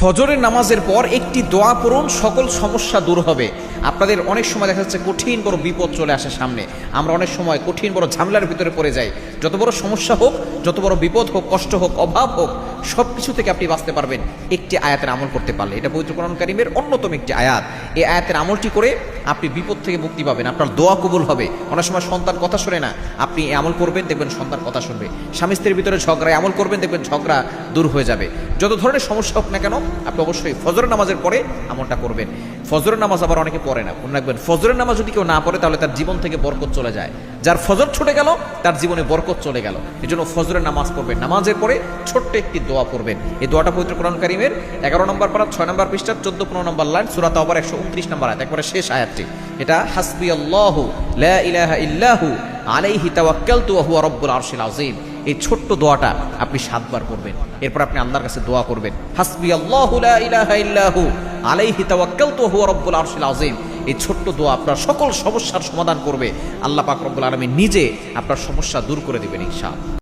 ফজরের নামাজের পর একটি দোয়া পড়ুন, সকল সমস্যা দূর হবে। আপনাদের অনেক সময় দেখা যাচ্ছে কঠিন বড় বিপদ চলে আসে সামনে, আমরা অনেক সময় কঠিন বড় ঝামেলার ভিতরে পড়ে যাই। যত বড় সমস্যা হোক, যত বড় বিপদ হোক, কষ্ট হোক, অভাব হোক, সব কিছু থেকে আপনি বাঁচতে পারবেন একটি আয়াতের আমল করতে পারলে। এটা পবিত্র কোরআন কারীমের অন্যতম একটি আয়াত। এই আয়াতের আমলটি করে আপনি বিপদ থেকে মুক্তি পাবেন, আপনার দোয়া কবুল হবে। অনেক সময় সন্তান কথা শুনে না, আপনি এই আমল করবেন, দেখবেন সন্তান কথা শুনবে। স্বামী স্ত্রীর ভিতরে ঝগড়ায় আমল করবেন, দেখবেন ঝগড়া দূর হয়ে যাবে। যত ধরনের সমস্যা হোক না কেন, আপনি অবশ্যই ফজরের নামাজের পরে আমলটা করবেন। ফজরের নামাজ আবার অনেকে পড়ে না, মনে রাখবেন ফজরের নামাজ যদি কেউ না পড়ে তাহলে তার জীবন থেকে বরকত চলে যায়। যার ফজর ছুটে গেল তার জীবনে বরকত চলে গেল। এই জন্য ফজরের নামাজ পড়বেন, নামাজের পরে ছোট্ট একটি দোয়া পড়বেন। এই দোয়াটা পবিত্র কোরআন কারীমের 11 নম্বর পারা 6 নম্বর পৃষ্ঠা 14-15 নম্বর লাইন, সূরা তাওবার 129 নম্বর আয়াত, একবারে শেষ আয়াতটি। এটা হাসবিয়াল্লাহু লা ইলাহা ইল্লাহু আলাইহি তাওয়াক্কালতু ওয়া হুয়া রাব্বুল আরশিল আযীম। এই ছোট্ট দোয়াটা আপনি 7 বার পড়বেন। এরপর আপনি আল্লাহর কাছে দোয়া করবেন, হাসবিয়াল্লাহু লা ইলাহা ইল্লাহু আলাইহি তাওয়াক্কালতু ওয়া হুয়া রাব্বুল আরশিল আযীম। এই ছোট্ট দোয়া আপনার সকল সমস্যার সমাধান করবে। আল্লাহ পাক রব্বুল আলামিন নিজে আপনার সমস্যা দূর করে দিবেন ইনশাআল্লাহ।